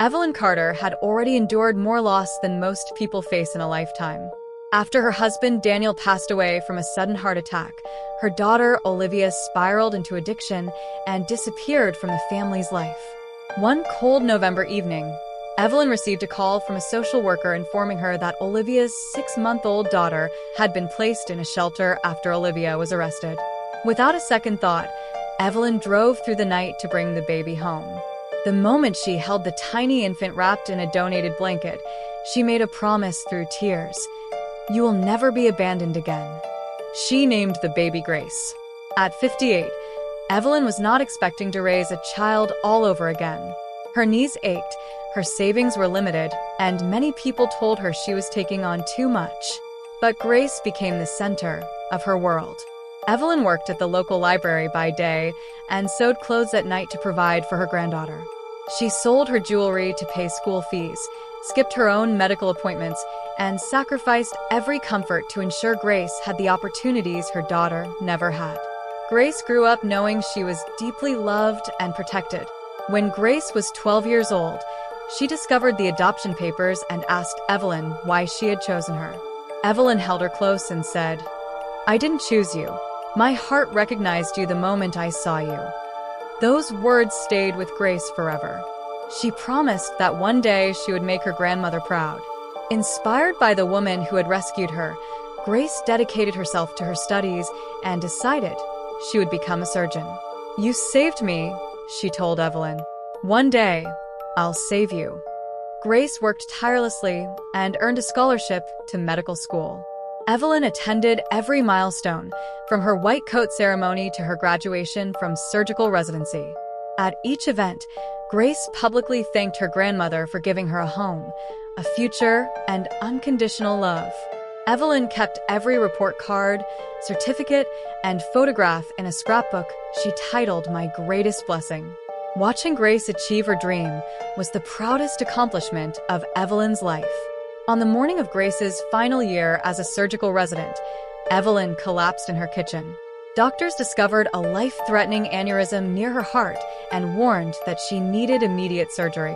Evelyn Carter had already endured more loss than most people face in a lifetime. After her husband Daniel passed away from a sudden heart attack, her daughter Olivia spiraled into addiction and disappeared from the family's life. One cold November evening, Evelyn received a call from a social worker informing her that Olivia's 6-month-old daughter had been placed in a shelter after Olivia was arrested. Without a second thought, Evelyn drove through the night to bring the baby home. The moment she held the tiny infant wrapped in a donated blanket, she made a promise through tears. "You will never be abandoned again." She named the baby Grace. At 58, Evelyn was not expecting to raise a child all over again. Her knees ached, her savings were limited, and many people told her she was taking on too much. But Grace became the center of her world. Evelyn worked at the local library by day and sewed clothes at night to provide for her granddaughter. She sold her jewelry to pay school fees, skipped her own medical appointments, and sacrificed every comfort to ensure Grace had the opportunities her daughter never had. Grace grew up knowing she was deeply loved and protected. When Grace was 12 years old, she discovered the adoption papers and asked Evelyn why she had chosen her. Evelyn held her close and said, "I didn't choose you. My heart recognized you the moment I saw you." Those words stayed with Grace forever. She promised that one day she would make her grandmother proud. Inspired by the woman who had rescued her, Grace dedicated herself to her studies and decided she would become a surgeon. "You saved me," she told Evelyn. "One day, I'll save you." Grace worked tirelessly and earned a scholarship to medical school. Evelyn attended every milestone, from her white coat ceremony to her graduation from surgical residency. At each event, Grace publicly thanked her grandmother for giving her a home, a future, and unconditional love. Evelyn kept every report card, certificate, and photograph in a scrapbook she titled "My Greatest Blessing." Watching Grace achieve her dream was the proudest accomplishment of Evelyn's life. On the morning of Grace's final year as a surgical resident, Evelyn collapsed in her kitchen. Doctors discovered a life-threatening aneurysm near her heart and warned that she needed immediate surgery.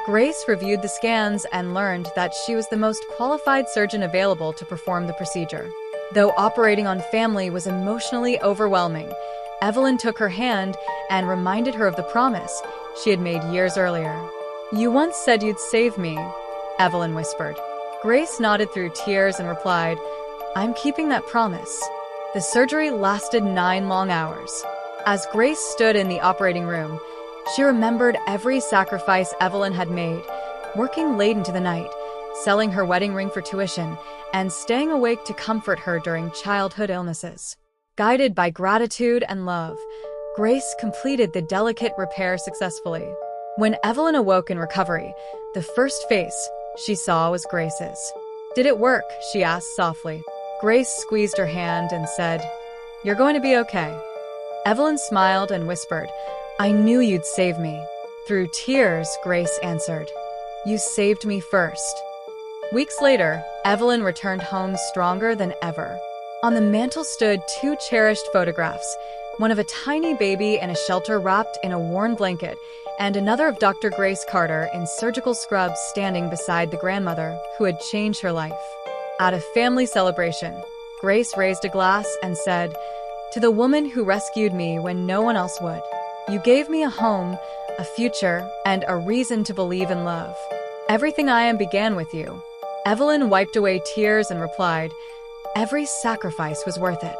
Grace reviewed the scans and learned that she was the most qualified surgeon available to perform the procedure. Though operating on family was emotionally overwhelming, Evelyn took her hand and reminded her of the promise she had made years earlier. "You once said you'd save me," Evelyn whispered. Grace nodded through tears and replied, "I'm keeping that promise." The surgery lasted 9 long hours. As Grace stood in the operating room, she remembered every sacrifice Evelyn had made, working late into the night, selling her wedding ring for tuition, and staying awake to comfort her during childhood illnesses. Guided by gratitude and love, Grace completed the delicate repair successfully. When Evelyn awoke in recovery, the first face she saw was Grace's. "Did it work?" she asked softly. Grace squeezed her hand and said, "You're going to be okay." Evelyn smiled and whispered, "I knew you'd save me." Through tears, Grace answered, "You saved me first." Weeks later, Evelyn returned home stronger than ever. On the mantel stood 2 cherished photographs, one of a tiny baby in a shelter wrapped in a worn blanket, and another of Dr. Grace Carter in surgical scrubs standing beside the grandmother who had changed her life. At a family celebration, Grace raised a glass and said, "To the woman who rescued me when no one else would. You gave me a home, a future, and a reason to believe in love. Everything I am began with you." Evelyn wiped away tears and replied, "Every sacrifice was worth it."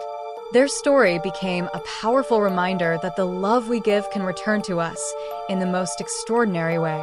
Their story became a powerful reminder that the love we give can return to us in the most extraordinary way.